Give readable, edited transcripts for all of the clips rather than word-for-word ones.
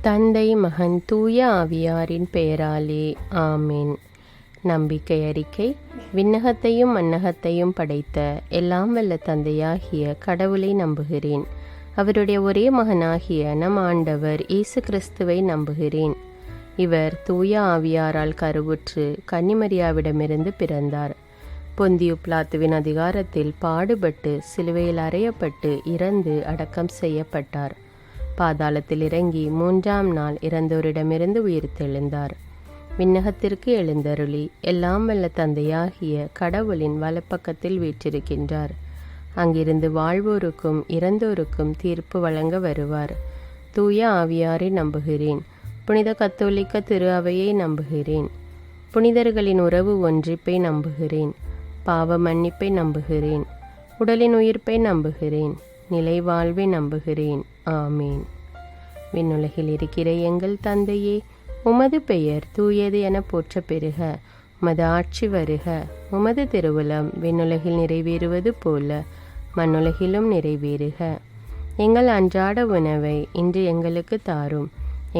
தந்தை, மகன், தூய ஆவியாரின் பெயராலே ஆமேன். நம்பிக்கை அறிக்கை. விண்ணகத்தையும் மண்ணகத்தையும் படைத்த எல்லாம் வல்ல தந்தையாகிய கடவுளை நம்புகிறேன். அவருடைய ஒரே மகனாகிய நம் ஆண்டவர் இயேசு கிறிஸ்துவை நம்புகிறேன். இவர் தூய ஆவியாரால் கருவுற்று கன்னிமரியாவிடமிருந்து பிறந்தார். பொந்தியு பிலாத்துவின் அதிகாரத்தில் பாடுபட்டு சிலுவையில் அறையப்பட்டு இறந்து அடக்கம் செய்யப்பட்டார். பாதாளத்தில் இறங்கி 3ஆம் நாள் இறந்தோரிடமிருந்து உயிர்த்தெழுந்தார். விண்ணகத்திற்கு எழுந்தருளி எல்லாம் வல்ல தந்தையாகிய கடவுளின் வலப்பக்கத்தில் வீற்றிருக்கின்றார். அங்கிருந்து வாழ்வோருக்கும் இறந்தோருக்கும் தீர்ப்பு வழங்க வருவார். தூய ஆவியாரை நம்புகிறேன். புனித கத்தோலிக்க திரு அவையை நம்புகிறேன். புனிதர்களின் உறவு ஒன்றிப்பை நம்புகிறேன். பாவ மன்னிப்பை நம்புகிறேன். உடலின் உயிர்ப்பை நம்புகிறேன். நிலை வாழ்வை நம்புகிறேன். ஆமீன். விண்ணுலகில் இருக்கிற எங்கள் தந்தையே, உமது பெயர் தூயது என போற்ற பெறுக. உமது ஆட்சி வருக. உமது திருவுளம் விண்ணுலகில் நிறைவேறுவது போல மண்ணுலகிலும் நிறைவேறுக. எங்கள் அன்றாட உணவை இன்று எங்களுக்கு தாரும்.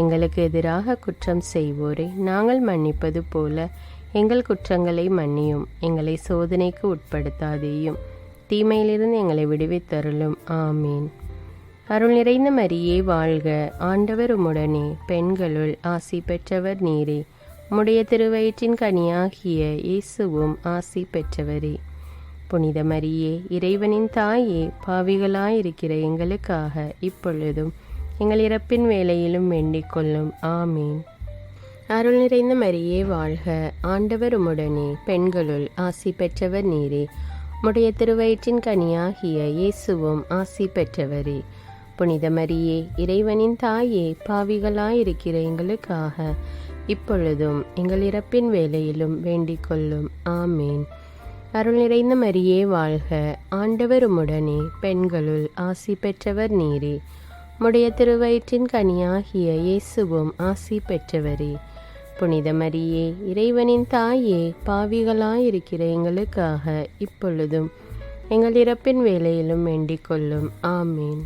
எங்களுக்கு எதிராக குற்றம் செய்வோரை நாங்கள் மன்னிப்பது போல எங்கள் குற்றங்களை மன்னியும். எங்களை சோதனைக்கு உட்படுத்தாதேயும், தீமையிலிருந்து எங்களை விடுவித்தருளும். ஆமீன். அருள் நிறைந்த மரியே வாழ்க. ஆண்டவர் உம்முடனே, பெண்களுள் ஆசி பெற்றவர் நீரே. உம்முடைய திருவயிற்றின் கனியாகிய இயேசுவும் ஆசி பெற்றவரே. புனித மரியே, இறைவனின் தாயே, பாவிகளாயிருக்கிற எங்களுக்காக இப்பொழுதும் எங்கள் இறப்பின் வேளையிலும் வேண்டிக் கொள்ளும். ஆமீன். அருள் நிறைந்த மரியே வாழ்க. ஆண்டவர் உம்முடனே, பெண்களுள் ஆசி பெற்றவர் நீரே. உம்முடைய திருவயிற்றின் கனியாகிய இயேசுவும் ஆசி பெற்றவரே. புனித மரியே, இறைவனின் தாயே, பாவிகளாயிருக்கிற எங்களுக்காக இப்பொழுதும் எங்கள் இறப்பின் வேளையிலும் வேண்டிக் கொள்ளும். ஆமீன். அருள் நிறைந்த மரியே வாழ்க. ஆண்டவர் உம்முடனே, பெண்களுள் ஆசி பெற்றவர் நீரே. உம்முடைய திருவயிற்றின் கனியாகிய இயேசுவும் ஆசி பெற்றவரே. புனித மரியே, இறைவனின் தாயே, பாவிகளாயிருக்கிற எங்களுக்காக இப்பொழுதும் எங்கள் இறப்பின் வேளையிலும் வேண்டிக் கொள்ளும். ஆமீன்.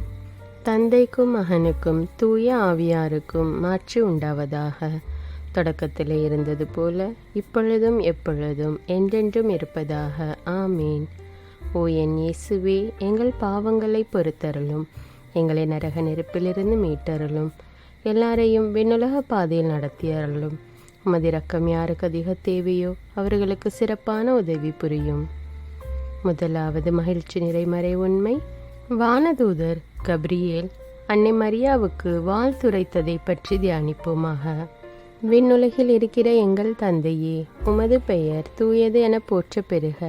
தந்தைக்கும் மகனுக்கும் தூய ஆவியாருக்கும் மாட்சி உண்டாவதாக. தொடக்கத்திலே இருந்தது போல இப்பொழுதும் எப்பொழுதும் என்றென்றும் இருப்பதாக. ஆமீன். ஓ என் இயேசுவே, எங்கள் பாவங்களை பொறுத்தருளும். எங்களை நரக நெருப்பிலிருந்து மீட்டருளும். எல்லாரையும் விண்ணுலக பாதையில் நடத்தியருளும். உமது இரக்கம் யாருக்கு அதிக தேவையோ அவர்களுக்கு சிறப்பான உதவி புரியும். முதலாவது மகிழ்ச்சி நிறைமறை உண்மை. வானதூதர் கப்ரியேல் அன்னை மரியாவுக்கு வாழ்த்துரைத்ததை பற்றி தியானிப்போமாக. விண்ணுலகில் இருக்கிற எங்கள் தந்தையே, உமது பெயர் தூயது என போற்ற பெறுக.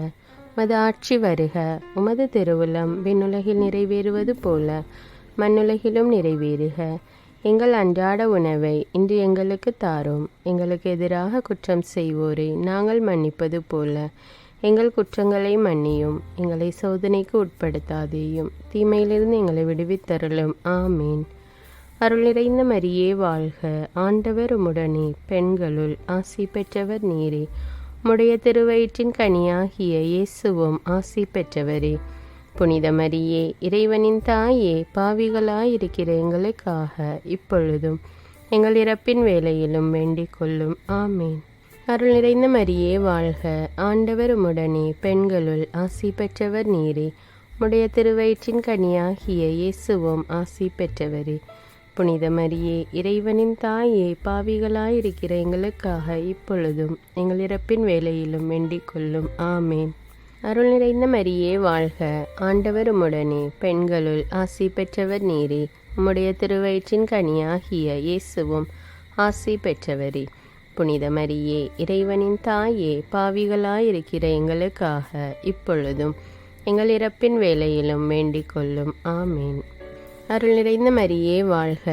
உமது ஆட்சி வருக. உமது திருவுளம் விண்ணுலகில் நிறைவேறுவது போல மண்ணுலகிலும் நிறைவேறுக. எங்கள் அன்றாட உணவை இன்று எங்களுக்கு தாரும். எங்களுக்கு எதிராக குற்றம் செய்வோரை நாங்கள் மன்னிப்பது போல எங்கள் குற்றங்களை மன்னியும். எங்களை சோதனைக்கு உட்படுத்தாதேயும், தீமையிலிருந்து எங்களை விடுவித்தருளும். ஆமீன். அருள் நிறைந்த மரியே வாழ்க. ஆண்டவர் உம்முடனே, பெண்களுள் ஆசி பெற்றவர் நீரே. உம்முடைய திருவயிற்றின் கனியாகிய இயேசுவும் ஆசி பெற்றவரே. புனித மரியே, இறைவனின் தாயே, பாவிகளாயிருக்கிற எங்களுக்காக இப்பொழுதும் எங்கள் இறப்பின் வேளையிலும் வேண்டிக் கொள்ளும். ஆமீன். அருள் நிறைந்த மரியே வாழ்க. ஆண்டவர் உம்முடனே, பெண்களுள் ஆசி பெற்றவர் நீரே. உம்முடைய திருவயிற்றின் கனியாகிய இயேசுவும் ஆசி பெற்றவரே. புனித மரியே, இறைவனின் தாயே, பாவிகளாயிருக்கிற எங்களுக்காக இப்பொழுதும் எங்கள் இறப்பின் வேளையிலும் வேண்டிக் கொள்ளும். ஆமீன். அருள் நிறைந்த மரியே வாழ்க. ஆண்டவர் உம்முடனே, பெண்களுள் ஆசி பெற்றவர் நீரே. உம்முடைய திருவயிற்றின் கனியாகிய இயேசுவும் ஆசி பெற்றவரே. புனித மரியே, இறைவனின் தாயே, பாவிகளாயிருக்கிற எங்களுக்காக இப்பொழுதும் எங்கள் இறப்பின் வேளையிலும் வேண்டிக் கொள்ளும். ஆமீன். அருள் நிறைந்த மரியே வாழ்க.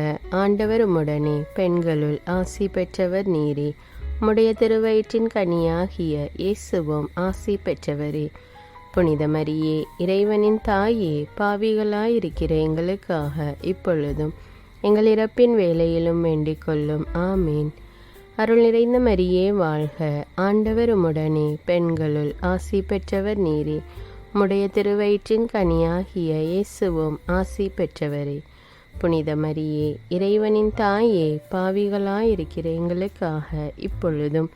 ஆண்டவர் உம்முடனே, பெண்களுள் ஆசி பெற்றவர் நீரே. உம்முடைய திருவயிற்றின் கனியாகிய இயேசுவும் ஆசி பெற்றவரே. புனித மரியே, இறைவனின் தாயே, பாவிகளாயிருக்கிற எங்களுக்காக இப்பொழுதும் எங்கள் இறப்பின் வேளையிலும் வேண்டிக் கொள்ளும். ஆமீன். அருள் நிறைந்த மரியே வாழ்க. ஆண்டவர் உம்முடனே, பெண்களுள் ஆசி பெற்றவர் நீரே. உம்முடைய திருவயிற்றின் கனியாகிய இயேசுவும் ஆசி பெற்றவரே. புனித மரியே, இறைவனின் தாயே, பாவிகளாயிருக்கிற எங்களுக்காக இப்பொழுதும்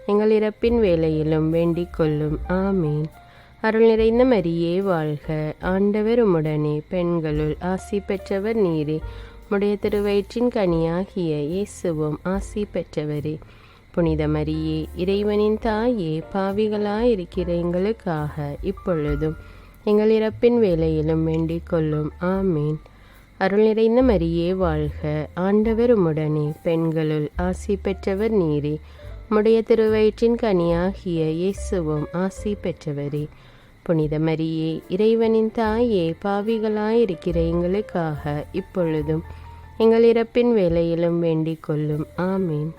எங்கள் இறப்பின் வேளையிலும் வேண்டிக் கொள்ளும். ஆமீன். அருள் நிறைந்த மரியே வாழ்க, ஆண்டவர் உம்முடனே, பெண்களுள் ஆசி பெற்றவர் நீரே. உம்முடைய திருவயிற்றின் கனியாகிய இயேசுவும் ஆசி பெற்றவரே. புனித மரியே, இறைவனின் தாயே, பாவிகளாயிருக்கிற எங்களுக்காக இப்பொழுதும் எங்கள் இறப்பின் வேளையிலும் வேண்டிக் கொள்ளும். ஆமீன். அருள் நிறைந்த மரியே வாழ்க, ஆண்டவர் உம்முடனே, பெண்களுள் ஆசி பெற்றவர் நீரே. உம்முடைய திருவயிற்றின் கனியாகிய இயேசுவும் ஆசி பெற்றவரே. புனித மரியே, இறைவனின் தாயே, பாவிகளாயிருக்கிற எங்களுக்காக இப்பொழுதும் எங்கள் இறப்பின் வேளையிலும் வேண்டிக் கொள்ளும். ஆமீன்.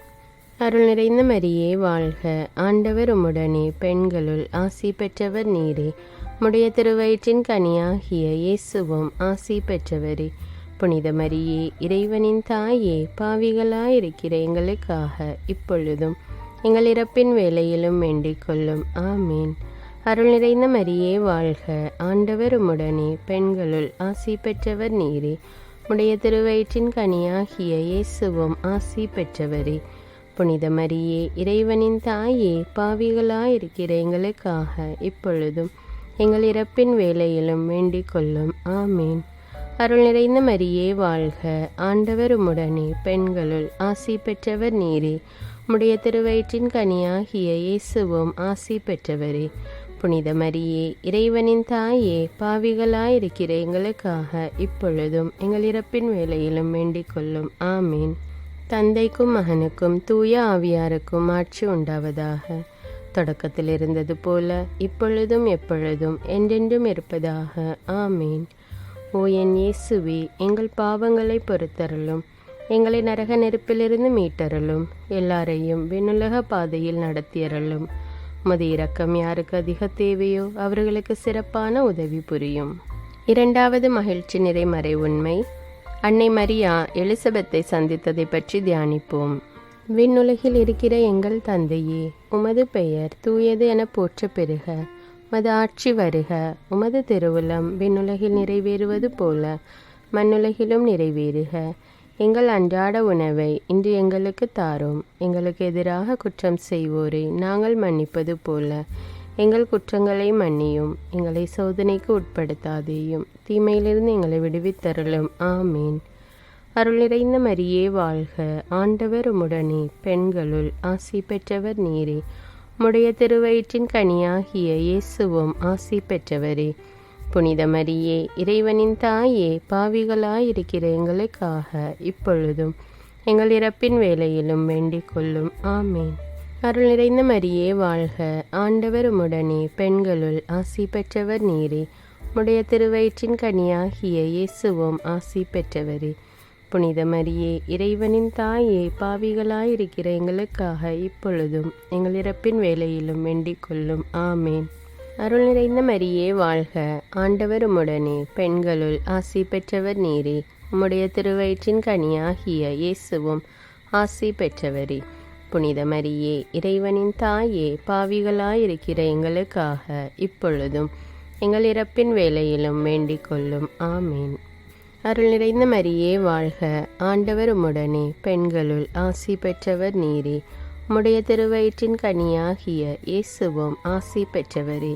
அருள் நிறைந்த மரியே வாழ்க, ஆண்டவர் உம்முடனே, பெண்களுள் ஆசி பெற்றவர் நீரே. உம்முடைய திருவயிற்றின் கனியாகிய இயேசுவும் ஆசி பெற்றவரே. புனித மரியே, இறைவனின் தாயே, பாவிகளாயிருக்கிற எங்களுக்காக இப்பொழுதும் எங்கள் இறப்பின் வேளையிலும் வேண்டிக் கொள்ளும். ஆமீன். அருள் நிறைந்த மரியே வாழ்க, ஆண்டவர் உம்முடனே, பெண்களுள் ஆசி பெற்றவர் நீரே. உம்முடைய திருவயிற்றின் கனியாகிய இயேசுவும் ஆசி பெற்றவரே. புனித மரியே, இறைவனின் தாயே, பாவிகளாயிருக்கிற எங்களுக்காக இப்பொழுதும் எங்கள் இறப்பின் வேளையிலும் வேண்டிக் கொள்ளும். ஆமீன். அருள் நிறைந்த மரியே வாழ்க, ஆண்டவர் உம்முடனே, பெண்களுள் ஆசி பெற்றவர் நீரே. உம்முடைய திருவயிற்றின் கனியாகிய இயேசுவும் ஆசி பெற்றவரே. புனித மரியே, இறைவனின் தாயே, பாவிகளாயிருக்கிற எங்களுக்காக இப்பொழுதும் எங்கள் இறப்பின் வேளையிலும் வேண்டிக் கொள்ளும். ஆமீன். தந்தைக்கும் மகனுக்கும் தூய ஆவியாருக்கும் ஆட்சி உண்டாவதாக. தொடக்கத்தில் இருந்தது போல இப்பொழுதும் எப்பொழுதும் என்றென்றும் இருப்பதாக. ஆமீன். ஓ என் இயேசுவே, எங்கள் பாவங்களை பொறுத்தருளும், எங்களை நரக நெருப்பிலிருந்து மீட்டருளும், எல்லாரையும் விண்ணுலக பாதையில் நடத்தியருளும். உமது இரக்கம் யாருக்கு அதிக தேவையோ அவர்களுக்கு சிறப்பான உதவி புரியும். இரண்டாவது மகிழ்ச்சி நிறை மறை உண்மை. அன்னை மரியா எலிசபெத்தை சந்தித்ததை பற்றி தியானிப்போம். விண்ணுலகில் இருக்கிற எங்கள் தந்தையே, உமது பெயர் தூயது என போற்ற பெறுக. உமது ஆட்சி வருக. உமது திருவுளம் விண்ணுலகில் நிறைவேறுவது போல மண்ணுலகிலும் நிறைவேறுக. எங்கள் அன்றாட உணவை இன்று எங்களுக்கு தாரும். எங்களுக்கு எதிராக குற்றம் செய்வோரை நாங்கள் மன்னிப்பது போல எங்கள் குற்றங்களை மன்னியும். எங்களை சோதனைக்கு உட்படுத்தாதேயும், தீமையிலிருந்து எங்களை விடுவித்தருளும். ஆமீன். அருள் நிறைந்த மரியே வாழ்க, ஆண்டவர் உம்முடனே, பெண்களுள் ஆசி பெற்றவர் நீரே. உம்முடைய திருவயிற்றின் கனியாகிய இயேசுவும் ஆசி பெற்றவரே. புனித மரியே, இறைவனின் தாயே, பாவிகளாயிருக்கிற எங்களுக்காக இப்பொழுதும் எங்கள் இறப்பின் வேளையிலும் வேண்டிக் கொள்ளும். ஆமீன். அருள் நிறைந்த மரியே வாழ்க, ஆண்டவர் உம்முடனே, பெண்களுள் ஆசி பெற்றவர் நீரே. உம்முடைய திருவயிற்றின் கனியாகிய இயேசுவும் ஆசி பெற்றவரே. புனித மரியே, இறைவனின் தாயே, பாவிகளாயிருக்கிற எங்களுக்காக இப்பொழுதும் எங்கள் இறப்பின் வேளையிலும் வேண்டிக் கொள்ளும். ஆமேன். அருள் நிறைந்த மரியே வாழ்க, ஆண்டவர் உம்முடனே, பெண்களுள் ஆசி பெற்றவர் நீரே. உம்முடைய திருவயிற்றின் கனியாகிய இயேசுவும் ஆசி பெற்றவரே. புனித மரியே, இறைவனின் தாயே, பாவிகளாயிருக்கிற எங்களுக்காக இப்பொழுதும் எங்கள் இறப்பின் வேளையிலும் வேண்டிக் கொள்ளும். ஆமேன். அருள் நிறைந்த மரியே வாழ்க, ஆண்டவர் உம்முடனே, பெண்களுள் ஆசி பெற்றவர் நீரே. உம்முடைய திருவயிற்றின் கனியாகிய இயேசுவும் ஆசி பெற்றவரே.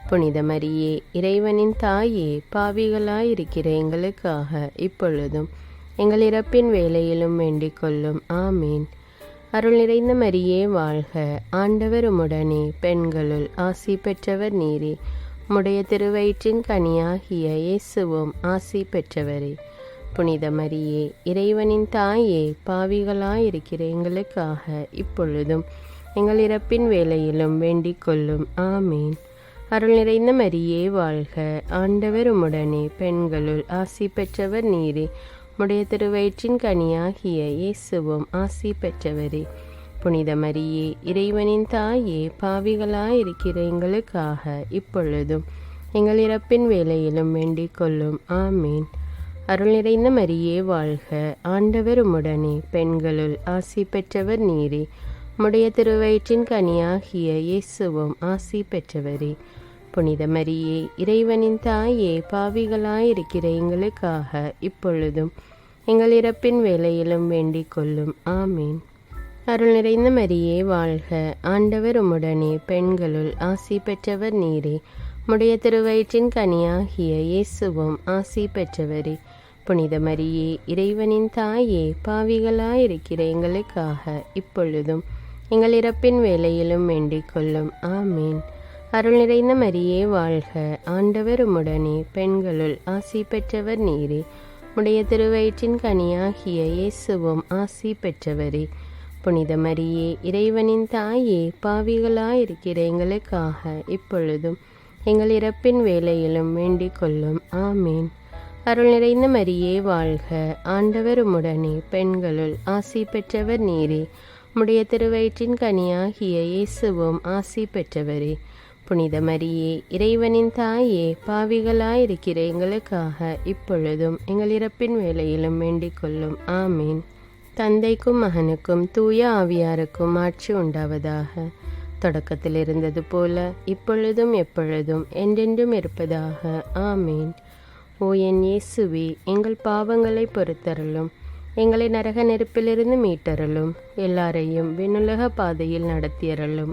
புனித மரியே, இறைவனின் தாயே, பாவிகளாயிருக்கிற எங்களுக்காக இப்பொழுதும் எங்கள் இறப்பின் வேளையிலும் வேண்டிக் கொள்ளும். ஆமீன். அருள் நிறைந்த மரியே வாழ்க, ஆண்டவர் உம்முடனே, பெண்களுள் ஆசி பெற்றவர் நீரே. உம்முடைய திருவயிற்றின் கனியாகிய இயேசுவும் ஆசி பெற்றவரே. புனித மரியே, இறைவனின் தாயே, பாவிகளாயிருக்கிற எங்களுக்காக இப்பொழுதும் எங்கள் இறப்பின் வேளையிலும் வேண்டிக் கொள்ளும். ஆமீன். அருள் நிறைந்த மரியே வாழ்க, ஆண்டவர் உம்முடனே, பெண்களுள் ஆசி பெற்றவர் நீரே. உம்முடைய திருவயிற்றின் கனியாகிய இயேசுவும் ஆசி பெற்றவரே. புனித மரியே, இறைவனின் தாயே, பாவிகளாயிருக்கிற எங்களுக்காக இப்பொழுதும் எங்கள் இறப்பின் வேளையிலும் வேண்டிக் கொள்ளும். ஆமீன். அருள் நிறைந்த மரியே வாழ்க, ஆண்டவர் உம்முடனே, பெண்களுள் ஆசி பெற்றவர் நீரே. உம்முடைய திருவயிற்றின் கனியாகிய இயேசுவும் ஆசி பெற்றவரே. புனித மரியே, இறைவனின் தாயே, பாவிகளாயிருக்கிற எங்களுக்காக இப்பொழுதும் எங்கள் இறப்பின் வேளையிலும் வேண்டிக் கொள்ளும். ஆமீன். அருள் நிறைந்த மரியே வாழ்க, ஆண்டவர் உம்முடனே, பெண்களுள் ஆசி பெற்றவர் நீரே. உம்முடைய திருவயிற்றின் கனியாகிய இயேசுவும் ஆசி பெற்றவரே. புனித மரியே, இறைவனின் தாயே, பாவிகளாயிருக்கிற எங்களுக்காக இப்பொழுதும் எங்கள் இறப்பின் வேளையிலும் வேண்டிக் கொள்ளும். ஆமீன். அருள் நிறைந்த மரியே வாழ்க, ஆண்டவர் உம்முடனே, பெண்களுள் ஆசி பெற்றவர் நீரே. உம்முடைய திருவயிற்றின் கனியாகிய இயேசுவும் ஆசி பெற்றவரே. புனித மரியே, இறைவனின் தாயே, பாவிகளாயிருக்கிற எங்களுக்காக இப்பொழுதும் எங்கள் இறப்பின் வேளையிலும் வேண்டிக் கொள்ளும். ஆமீன். அருள் நிறைந்த மரியே வாழ்க, ஆண்டவர் உம்முடனே, பெண்களுள் ஆசி பெற்றவர் நீரே. உம்முடைய திருவயிற்றின் கனியாகிய இயேசுவும் ஆசி பெற்றவரே. புனித மரியே, இறைவனின் தாயே, பாவிகளாயிருக்கிற எங்களுக்காக இப்பொழுதும் எங்கள் இறப்பின் வேளையிலும் வேண்டிக் கொள்ளும். ஆமீன். தந்தைக்கும் மகனுக்கும் தூய ஆவியாருக்கும் ஆட்சி உண்டாவதாக. தொடக்கத்தில் இருந்தது போல இப்பொழுதும் எப்பொழுதும் என்றென்றும் இருப்பதாக. ஆமீன். ஓ என் இயேசுவே, எங்கள் பாவங்களை பொறுத்தருளும், எங்களை நரக நெருப்பிலிருந்து மீட்டருளும், எல்லாரையும் விண்ணுலக பாதையில் நடத்தியருளும்.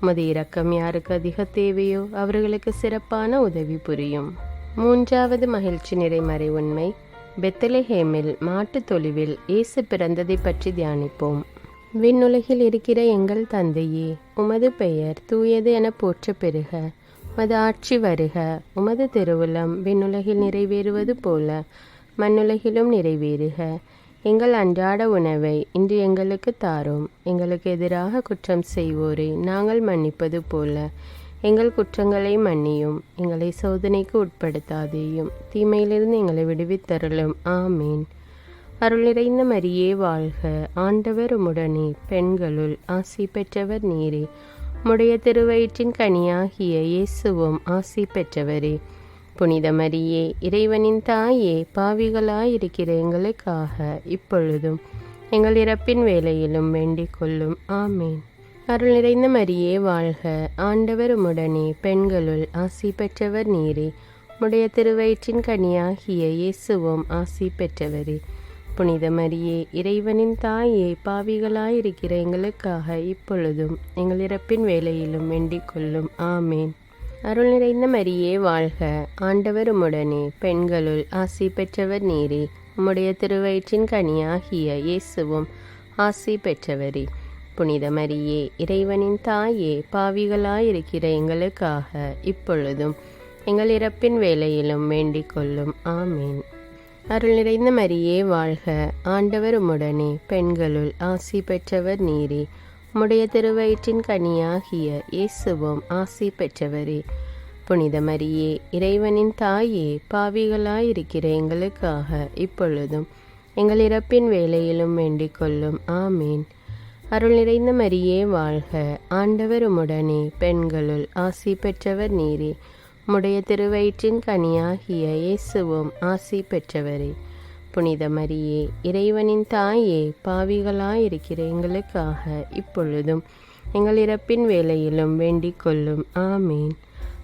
உமது இரக்கம் யாருக்கு அதிக தேவையோ அவர்களுக்கு சிறப்பான உதவி புரியும். மூன்றாவது மகிழ்ச்சி நிறைமறை உண்மை, பெத்லஹேமில் மாட்டுத் தொழுவில் இயேசு பிறந்ததை பற்றி தியானிப்போம். விண்ணுலகில் இருக்கிற எங்கள் தந்தையே, உமது பெயர் தூயது என போற்ற பெறுக. உமது ஆட்சி வருக. உமது திருவுளம் விண்ணுலகில் நிறைவேறுவது போல மண்ணுலகிலும் நிறைவேறுக. எங்கள் அன்றாட உணவை இன்று எங்களுக்கு தாரும். எங்களுக்கு எதிராக குற்றம் செய்வோரை நாங்கள் மன்னிப்பது போல எங்கள் குற்றங்களை மன்னியும். எங்களை சோதனைக்கு உட்படுத்தாதேயும், தீமையிலிருந்து எங்களை விடுவித்தருளும். ஆமீன். அருள் நிறைந்த மரியே வாழ்க, ஆண்டவர் உம்முடனே, பெண்களுள் ஆசி பெற்றவர் நீரே. உம்முடைய திருவயிற்றின் கனியாகிய இயேசுவும் ஆசி பெற்றவரே. புனித மரியே, இறைவனின் தாயே, பாவிகளாயிருக்கிற எங்களுக்காக இப்பொழுதும் எங்கள் இறப்பின் வேளையிலும் வேண்டிக் கொள்ளும். ஆமீன். அருள் நிறைந்த மரியே வாழ்க, ஆண்டவர் உம்முடனே, பெண்களுள் ஆசி பெற்றவர் நீரே. உம்முடைய திருவயிற்றின் கனியாகிய இயேசுவும் ஆசி பெற்றவரே. புனித மரியே, இறைவனின் தாயே, பாவிகளாயிருக்கிற எங்களுக்காக இப்பொழுதும் எங்கள் இறப்பின் வேளையிலும் வேண்டிக் கொள்ளும். ஆமீன். அருள் நிறைந்த மரியே வாழ்க, ஆண்டவர் உம்முடனே, பெண்களுள் ஆசி பெற்றவர் நீரே. உம்முடைய திருவயிற்றின் கனியாகிய இயேசுவும் ஆசி பெற்றவரே. புனித மரியே, இறைவனின் தாயே, பாவிகளாயிருக்கிற எங்களுக்காக இப்பொழுதும் எங்கள் இறப்பின் வேளையிலும் வேண்டிக் கொள்ளும். ஆமீன். அருள் நிறைந்த மரியே வாழ்க, ஆண்டவர் உம்முடனே, பெண்களுள் ஆசி பெற்றவர் நீரே. உம்முடைய திருவயிற்றின் கனியாகிய இயேசுவும் ஆசி பெற்றவரே. புனித மரியே, இறைவனின் தாயே, பாவிகளாயிருக்கிற எங்களுக்காக இப்பொழுதும் எங்கள் இறப்பின் வேளையிலும் வேண்டிக் கொள்ளும். ஆமீன். அருள் நிறைந்த மரியே வாழ்க, ஆண்டவர் உம்முடனே, பெண்களுள் ஆசி பெற்றவர் நீரே. உம்முடைய திருவயிற்றின் கனியாகிய இயேசுவும் ஆசி பெற்றவரே. புனித மரியே, இறைவனின் தாயே, பாவிகளாயிருக்கிற எங்களுக்காக இப்பொழுதும் எங்கள் இறப்பின் வேளையிலும் வேண்டிக் கொள்ளும். ஆமீன்.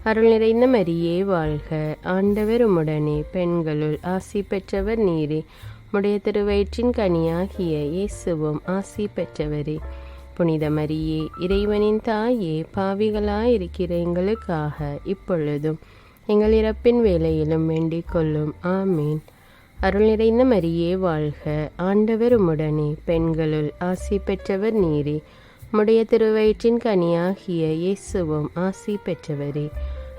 அருள் நிறைந்த மரியே வாழ்க, ஆண்டவர் உம்முடனே, பெண்களுள் ஆசி பெற்றவர் நீரே. உம்முடைய திருவயிற்றின் கனியாகிய இயேசுவும் ஆசி பெற்றவரே. புனித மரியே, இறைவனின் தாயே, பாவிகளாயிருக்கிற எங்களுக்காக இப்பொழுதும் எங்கள் இறப்பின் வேளையிலும் வேண்டிக் கொள்ளும். ஆமீன். அருள் நிறைந்த மரியே வாழ்க, ஆண்டவர் உம்முடனே, பெண்களுள் ஆசி பெற்றவர் நீரே. உம்முடைய திருவயிற்றின் கனியாகிய இயேசுவும் ஆசி பெற்றவரே.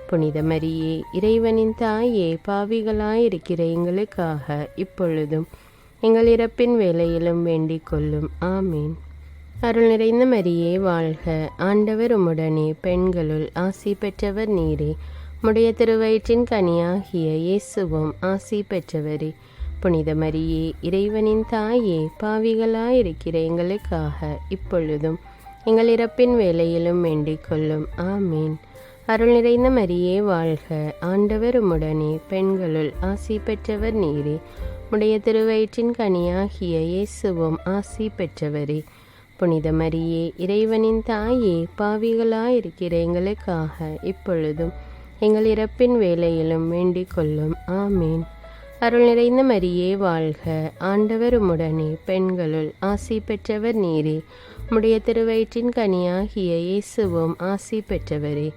புனித மரியே, இறைவனின் தாயே, பாவிகளாயிருக்கிற எங்களுக்காக இப்பொழுதும் எங்கள் இறப்பின் வேளையிலும் வேண்டிக் கொள்ளும். ஆமீன். அருள் நிறைந்த மரியே வாழ்க, ஆண்டவர் உம்முடனே, பெண்களுள் ஆசி பெற்றவர் நீரே. உம்முடைய திருவயிற்றின் கனியாகிய இயேசுவும் ஆசி பெற்றவரே. புனித மரியே, இறைவனின் தாயே, பாவிகளாயிருக்கிற எங்களுக்காக இப்பொழுதும் எங்கள் இறப்பின் வேளையிலும் வேண்டிக் கொள்ளும். ஆமீன். அருள் நிறைந்த மரியே வாழ்க, ஆண்டவர் உம்முடனே, பெண்களுள் ஆசி பெற்றவர் நீரே. உம்முடைய திருவயிற்றின் கனியாகிய இயேசுவும் ஆசி பெற்றவரே. புனித மரியே, இறைவனின் தாயே, பாவிகளாயிருக்கிற எங்களுக்காக இப்பொழுதும் எங்கள் இறப்பின் வேளையிலும் வேண்டிக் கொள்ளும். ஆமீன். அருள் நிறைந்த மரியே வாழ்க, ஆண்டவர் உம்முடனே, பெண்களுள் ஆசி பெற்றவர் நீரே. உம்முடைய திருவயிற்றின் கனியாகிய இயேசுவும் ஆசி பெற்றவரே.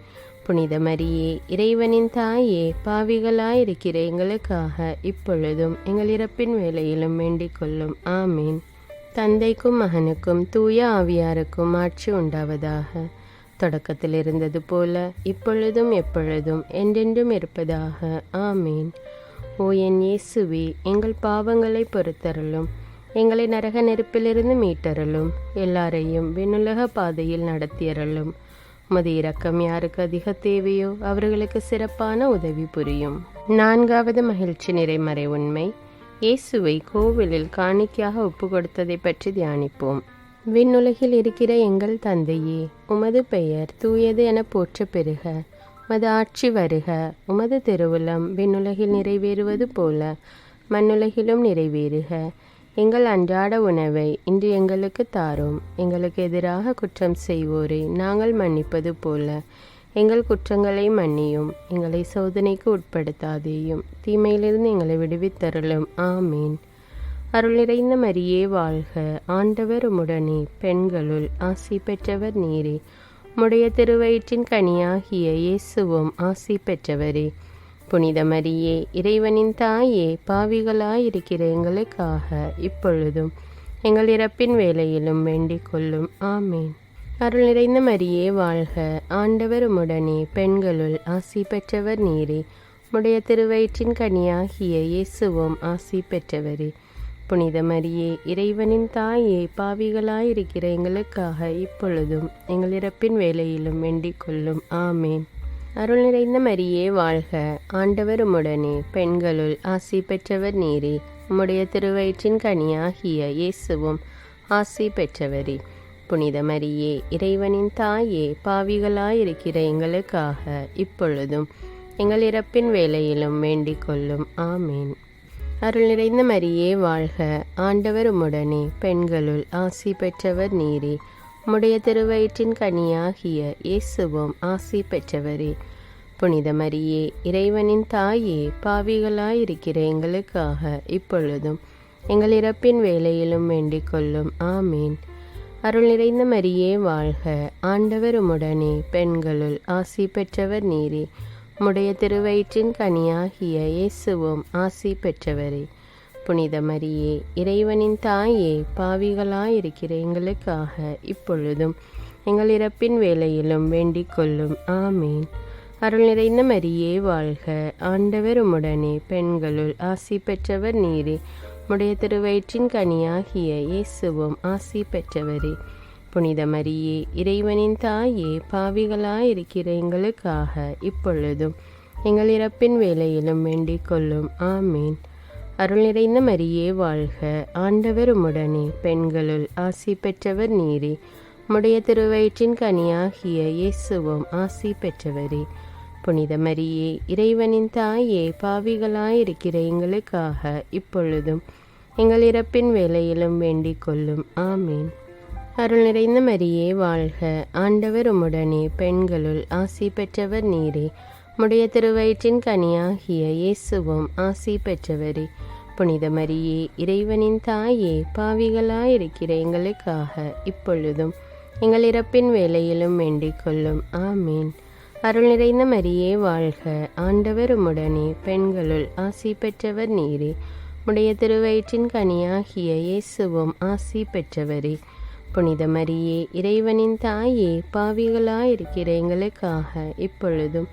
புனித மரியே, இறைவனின் தாயே, பாவிகளாயிருக்கிற எங்களுக்காக இப்பொழுதும் எங்கள் இறப்பின் வேளையிலும் வேண்டிக் கொள்ளும். ஆமீன். தந்தைக்கும் மகனுக்கும் தூய ஆவியாருக்கும் ஆட்சி உண்டாவதாக. தொடக்கத்தில் இருந்தது போல இப்பொழுதும் எப்பொழுதும் என்றென்றும் இருப்பதாக. ஆமீன். ஓ என் இயேசுவே, எங்கள் பாவங்களை பொறுத்தருளும், எங்களை நரக நெருப்பிலிருந்து மீட்டருளும், எல்லாரையும் விண்ணுலக பாதையில் நடத்தியருளும். உமது இரக்கம் யாருக்கு அதிக தேவையோ அவர்களுக்கு சிறப்பான உதவி புரியும். 4வது மகிழ்ச்சி நிறைமறை உண்மை, இயேசுவை கோவிலில் காணிக்கையாக ஒப்பு கொடுத்ததை பற்றி தியானிப்போம். விண்ணுலகில் இருக்கிற எங்கள் தந்தையே, உமது பெயர் தூயது என போற்ற பெறுக. உமது ஆட்சி வருக. உமது திருவுளம் விண்ணுலகில் நிறைவேறுவது போல மண்ணுலகிலும் நிறைவேறுக. எங்கள் அன்றாட உணவை இன்று எங்களுக்கு தாரும். எங்களுக்கு எதிராக குற்றம் செய்வோரை நாங்கள் மன்னிப்பது போல எங்கள் குற்றங்களை மன்னியும். எங்களை சோதனைக்கு உட்படுத்தாதேயும், தீமையிலிருந்து எங்களை விடுவித்தருளும். ஆமீன். அருள் நிறைந்த மரியே வாழ்க, ஆண்டவர் உம்முடனே, பெண்களுள் ஆசி பெற்றவர் நீரே. உம்முடைய திருவயிற்றின் கனியாகிய இயேசுவும் ஆசி பெற்றவரே. புனித மரியே, இறைவனின் தாயே, பாவிகளாயிருக்கிற எங்களுக்காக இப்பொழுதும் எங்கள் இறப்பின் வேளையிலும் வேண்டிக் கொள்ளும். ஆமீன். அருள் நிறைந்த மரியே வாழ்க, ஆண்டவர் உம்முடனே, பெண்களுள் ஆசி பெற்றவர் நீரே. உம்முடைய திருவயிற்றின் கனியாகிய இயேசுவும் ஆசி பெற்றவரே. புனித மரியே, இறைவனின் தாயே, பாவிகளாயிருக்கிற எங்களுக்காக இப்பொழுதும் எங்கள் இறப்பின் வேளையிலும் வேண்டிக் கொள்ளும். ஆமேன். அருள் நிறைந்த மரியே வாழ்க, ஆண்டவர் உம்முடனே, பெண்களுள் ஆசி பெற்றவர் நீரே. உம்முடைய திருவயிற்றின் கனியாகிய இயேசுவும் ஆசி பெற்றவரே. புனித மரியே, இறைவனின் தாயே, பாவிகளாயிருக்கிற எங்களுக்காக இப்பொழுதும் எங்கள் இறப்பின் வேளையிலும் வேண்டிக் கொள்ளும். ஆமேன். அருள் நிறைந்த மரியே வாழ்க, ஆண்டவர் உம்முடனே, பெண்களுள் ஆசி பெற்றவர் நீரே. உம்முடைய திருவயிற்றின் கனியாகிய இயேசுவும் ஆசி பெற்றவரே. புனித மரியே, இறைவனின் தாயே, பாவிகளாயிருக்கிற எங்களுக்காக இப்பொழுதும் எங்கள் இறப்பின் வேளையிலும் வேண்டிக் கொள்ளும். ஆமீன். அருள் நிறைந்த மரியே வாழ்க, ஆண்டவர் உம்முடனே, பெண்களுள் ஆசி பெற்றவர் நீரே. உம்முடைய திருவயிற்றின் கனியாகிய இயேசுவும் ஆசி பெற்றவரே. புனித மரியே, இறைவனின் தாயே, பாவிகளாயிருக்கிற எங்களுக்காக இப்பொழுதும் எங்கள் இறப்பின் வேளையிலும் வேண்டிக் கொள்ளும். ஆமீன். அருள் நிறைந்த மரியே வாழ்க, ஆண்டவர் உம்முடனே, பெண்களுள் ஆசி பெற்றவர் நீரே. உம்முடைய திருவயிற்றின் கனியாகிய இயேசுவும் ஆசி பெற்றவரே. புனித மரியே, இறைவனின் தாயே, பாவிகளாயிருக்கிற எங்களுக்காக இப்பொழுதும் எங்கள் இறப்பின் வேளையிலும் வேண்டிக் கொள்ளும். ஆமீன். அருள் நிறைந்த மரியே வாழ்க, ஆண்டவர் உம்முடனே, பெண்களுள் ஆசி பெற்றவர் நீரே. உம்முடைய திருவயிற்றின் கனியாகிய இயேசுவும் ஆசி பெற்றவரே. புனித மரியே, இறைவனின் தாயே, பாவிகளாயிருக்கிற எங்களுக்காக இப்பொழுதும் எங்கள் இறப்பின் வேளையிலும் வேண்டிக் கொள்ளும். ஆமீன். அருள் நிறைந்த மரியே வாழ்க, ஆண்டவர் உம்முடனே, பெண்களுள் ஆசி பெற்றவர் நீரே. உம்முடைய திருவயிற்றின் கனியாகிய இயேசுவும் ஆசி பெற்றவரே. புனித மரியே, இறைவனின் தாயே, பாவிகளாயிருக்கிற எங்களுக்காக இப்பொழுதும் எங்கள் இறப்பின் வேளையிலும் வேண்டிக் கொள்ளும். ஆமீன். அருள் நிறைந்த மரியே வாழ்க, ஆண்டவர் உம்முடனே, பெண்களுள் ஆசி பெற்றவர் நீரே. உம்முடைய திருவயிற்றின் கனியாகிய இயேசுவும் ஆசி பெற்றவரே. புனித மரியே, இறைவனின் தாயே, பாவிகளாயிருக்கிற எங்களுக்காக இப்பொழுதும்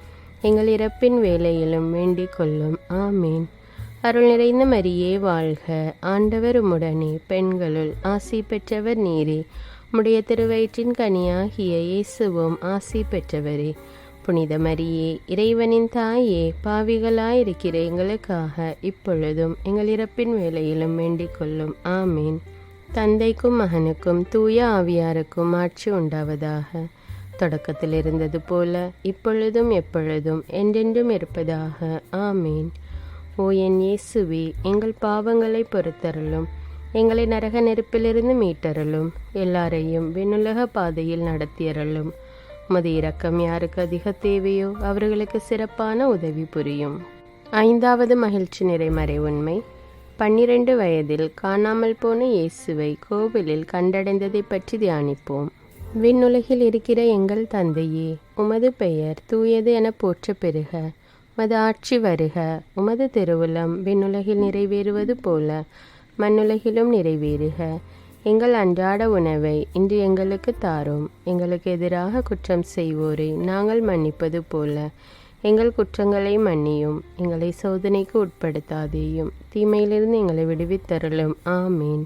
எங்கள் இறப்பின் வேளையிலும் வேண்டிக் கொள்ளும். ஆமீன். அருள் நிறைந்த மரியே வாழ்க, ஆண்டவர் உம்முடனே, பெண்களுள் ஆசி பெற்றவர் நீரே. உம்முடைய திருவயிற்றின் கனியாகிய இயேசுவும் ஆசி பெற்றவரே. புனித மரியே, இறைவனின் தாயே, பாவிகளாயிருக்கிற எங்களுக்காக இப்பொழுதும் எங்கள் இறப்பின் வேளையிலும் வேண்டிக் கொள்ளும். ஆமீன். தந்தைக்கும் மகனுக்கும் தூய ஆவியாருக்கும் ஆட்சி உண்டாவதாக. தொடக்கத்தில் இருந்தது போல இப்பொழுதும் எப்பொழுதும் என்றென்றும் இருப்பதாக. ஆமீன். ஓ என் இயேசுவே, எங்கள் பாவங்களை பொறுத்தருளும், எங்களை நரக நெருப்பிலிருந்து மீட்டருளும், எல்லாரையும் விண்ணுலக பாதையில் நடத்தியருளும். உமது இரக்கம் யாருக்கு அதிக தேவையோ அவர்களுக்கு சிறப்பான உதவி புரியும். ஐந்தாவது மகிழ்ச்சி நிறைமறை உண்மை. 12 வயதில் காணாமல் போன இயேசுவை கோவிலில் கண்டடைந்ததை பற்றி தியானிப்போம். விண்ணுலகில் இருக்கிற எங்கள் தந்தையே, உமது பெயர் தூயது என போற்ற பெறுக. உமது ஆட்சி வருக. உமது திருவுளம் விண்ணுலகில் நிறைவேறுவது போல மண்ணுலகிலும் நிறைவேறுக. எங்கள் அன்றாட உணவை இன்று எங்களுக்கு தாரும். எங்களுக்கு எதிராக குற்றம் செய்வோரை நாங்கள் மன்னிப்பது போல எங்கள் குற்றங்களை மன்னியும். எங்களை சோதனைக்கு உட்படுத்தாதேயும், தீமையிலிருந்து எங்களை விடுவித்தருளும். ஆமீன்.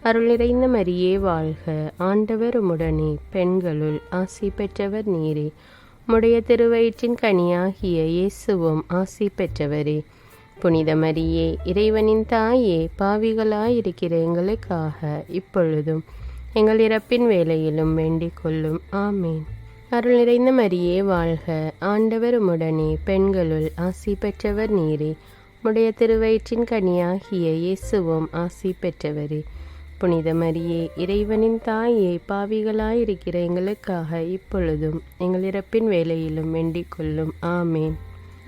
அருள் நிறைந்த மரியே வாழ்க. ஆண்டவர் உம்முடனே, பெண்களுள் ஆசி பெற்றவர் நீரே. உம்முடைய திருவயிற்றின் கனியாகிய இயேசுவும் ஆசி பெற்றவரே. புனித மரியே, இறைவனின் தாயே, பாவிகளாயிருக்கிற எங்களுக்காக இப்பொழுதும் எங்கள் இறப்பின் வேளையிலும் வேண்டிக் கொள்ளும். ஆமீன். அருள் நிறைந்த மரியே வாழ்க. ஆண்டவர் உம்முடனே, பெண்களுள் ஆசி பெற்றவர் நீரே. உம்முடைய திருவயிற்றின் கனியாகிய இயேசுவும் ஆசி பெற்றவரே. புனித மரியே, இறைவனின் தாயே, பாவிகளாயிருக்கிற எங்களுக்காக இப்பொழுதும் எங்கள் இறப்பின் வேளையிலும் வேண்டிக் கொள்ளும். ஆமேன்.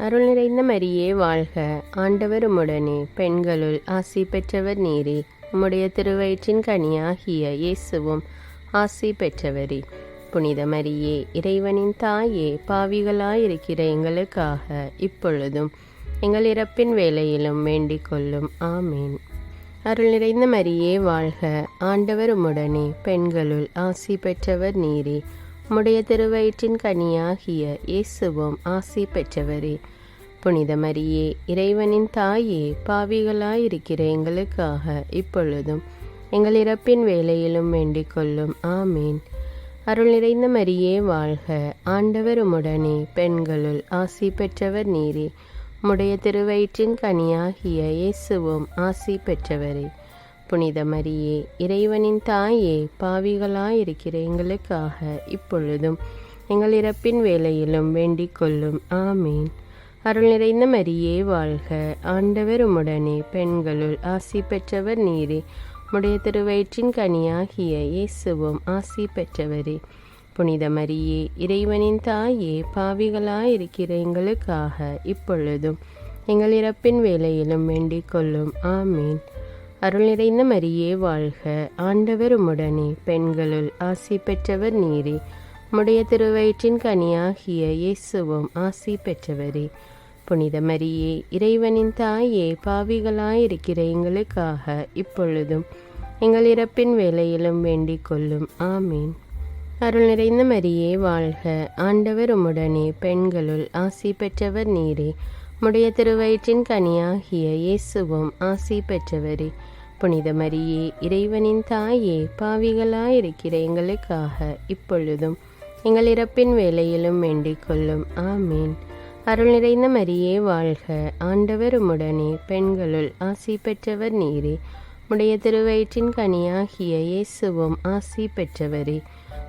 அருள் நிறைந்த மரியே வாழ்க. ஆண்டவர் உம்முடனே, பெண்களுள் ஆசி பெற்றவர் நீரே. உம்முடைய திருவயிற்றின் கனியாகிய இயேசுவும் ஆசி பெற்றவரே. புனித மரியே, இறைவனின் தாயே, பாவிகளாயிருக்கிற எங்களுக்காக இப்பொழுதும் எங்கள் இறப்பின் வேளையிலும் வேண்டிக் கொள்ளும். ஆமேன். அருள் நிறைந்த மரியே வாழ்க. ஆண்டவர் உம்முடனே, பெண்களுள் ஆசி பெற்றவர் நீரே. உம்முடைய திருவயிற்றின் கனியாகிய இயேசுவும் ஆசி பெற்றவரே. புனித மரியே, இறைவனின் தாயே, பாவிகளாயிருக்கிற எங்களுக்காக இப்பொழுதும் எங்கள் இறப்பின் வேளையிலும் வேண்டிக் கொள்ளும். ஆமேன். அருள் நிறைந்த மரியே வாழ்க. ஆண்டவர் உம்முடனே, பெண்களுள் ஆசி பெற்றவர் நீரே. உம்முடைய திருவயிற்றின் கனியாகிய இயேசுவும் ஆசி பெற்றவரே. புனித மரியே, இறைவனின் தாயே, பாவிகளாயிருக்கிற எங்களுக்காக இப்பொழுதும் எங்கள் இறப்பின் வேளையிலும் வேண்டிக் கொள்ளும். ஆமீன். அருள் நிறைந்த மரியே வாழ்க. ஆண்டவர் உம்முடனே, பெண்களுள் ஆசி பெற்றவர் நீரே. உம்முடைய திருவயிற்றின் கனியாகிய இயேசுவும் ஆசி பெற்றவரே. புனித மரியே, இறைவனின் தாயே, பாவிகளாயிருக்கிற எங்களுக்காக இப்பொழுதும் எங்கள் இறப்பின் வேளையிலும் வேண்டிக் கொள்ளும். ஆமீன். அருள் நிறைந்த மரியே வாழ்க. ஆண்டவர் உம்முடனே, பெண்களுள் ஆசி பெற்றவர் நீரே. உம்முடைய திருவயிற்றின் கனியாகிய இயேசுவும் ஆசி பெற்றவரே. புனித மரியே, இறைவனின் தாயே, பாவிகளாயிருக்கிற எங்களுக்காக இப்பொழுதும் எங்கள் இறப்பின் வேளையிலும் வேண்டிக் கொள்ளும். ஆமீன். அருள் நிறைந்த மரியே வாழ்க. ஆண்டவர் உம்முடனே, பெண்களுள் ஆசி பெற்றவர் நீரே. உம்முடைய திருவயிற்றின் கனியாகிய இயேசுவும் ஆசி பெற்றவரே. புனித மரியே, இறைவனின் தாயே, பாவிகளாயிருக்கிற எங்களுக்காக இப்பொழுதும் எங்கள் இறப்பின் வேளையிலும் வேண்டிக் கொள்ளும். ஆமீன். அருள் நிறைந்த மரியே வாழ்க. ஆண்டவர் உம்முடனே, பெண்களுள் ஆசி பெற்றவர் நீரே. உம்முடைய திருவயிற்றின் கனியாகிய இயேசுவும் ஆசி பெற்றவரே.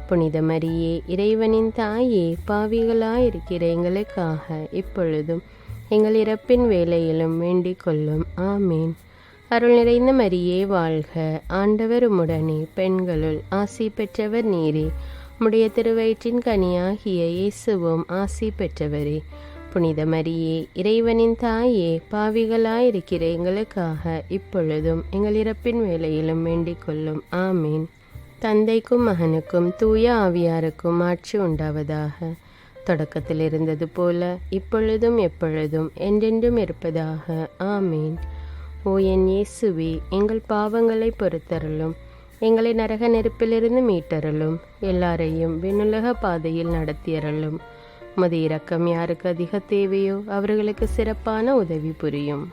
புனித மரியே, இறைவனின் தாயே, பாவிகளாயிருக்கிற எங்களுக்காக இப்பொழுதும் எங்கள் இறப்பின் வேளையிலும் வேண்டிக் கொள்ளும். ஆமீன். அருள் நிறைந்த மரியே வாழ்க. ஆண்டவர் உம்முடனே, பெண்களுள் ஆசி பெற்றவர் நீரே. உம்முடைய திருவயிற்றின் கனியாகிய இயேசுவும் ஆசி பெற்றவரே. புனித மரியே, இறைவனின் தாயே, பாவிகளாயிருக்கிற எங்களுக்காக இப்பொழுதும் எங்கள் இறப்பின் வேளையிலும் வேண்டிக் கொள்ளும். ஆமீன். தந்தைக்கும் மகனுக்கும் தூய ஆவியாருக்கும் ஆட்சி உண்டாவதாக. தொடக்கத்தில் இருந்தது போல இப்பொழுதும் எப்பொழுதும் என்றென்றும் இருப்பதாக. ஆமீன். ஓ என் இயேசுவே, எங்கள் பாவங்களை பொறுத்தருளும். எங்களை நரக நெருப்பிலிருந்து மீட்டருளும். எல்லாரையும் விண்ணுலக பாதையில் நடத்தியருளும். உமது இரக்கம் யாருக்கு அதிக தேவையோ அவர்களுக்கு சிறப்பான உதவி புரியும்.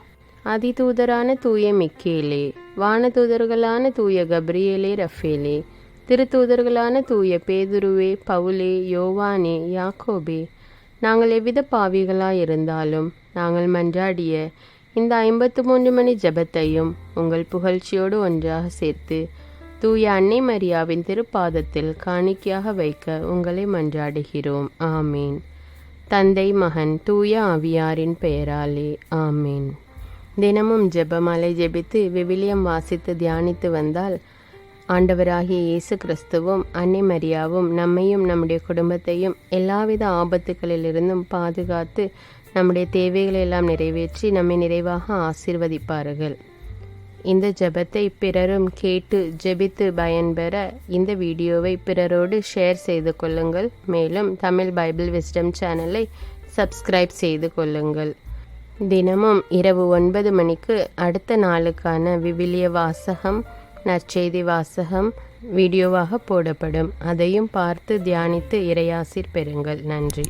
அதிதூதரான தூய மிக்கேலே, வானதூதர்களான தூய கப்ரியேலே, ரஃபேலே, திருத்தூதர்களான தூய பேதுருவே, பவுலே, யோவானே, யாக்கோபே, நாங்கள் எவ்வித பாவிகளாயிருந்தாலும் நாங்கள் மன்றாடிய இந்த 53 மணி ஜெபத்தையும் உங்கள் புகழ்ச்சியோடு ஒன்றாக சேர்த்து தூய அன்னை மரியாவின் திருப்பாதத்தில் காணிக்கையாக வைக்க உங்களை மன்றாடுகிறோம். ஆமீன். தந்தை, மகன், தூய ஆவியாரின் பெயராலே. ஆமீன். தினமும் ஜெபமாலை ஜெபித்து விவிலியம் வாசித்து தியானித்து வந்தால் ஆண்டவராகிய இயேசு கிறிஸ்துவும் அன்னை மரியாவும் நம்மையும் நம்முடைய குடும்பத்தையும் எல்லாவித ஆபத்துகளிலிருந்தும் பாதுகாத்து நம்முடைய தேவைகளை எல்லாம் நிறைவேற்றி நம்மை நிறைவாக ஆசீர்வதிப்பார்கள். இந்த ஜெபத்தை பிறரும் கேட்டு ஜெபித்து பயன்பெற இந்த வீடியோவை பிறரோடு ஷேர் செய்து கொள்ளுங்கள். மேலும் தமிழ் பைபிள் விஸ்டம் சேனலை சப்ஸ்கிரைப் செய்து கொள்ளுங்கள். தினமும் இரவு 9 மணிக்கு அடுத்த நாளுக்கான விவிலிய வாசகம், நற்செய்தி வாசகம் வீடியோவாக போடப்படும். அதையும் பார்த்து தியானித்து இறையாசீர் பெறுங்கள். நன்றி.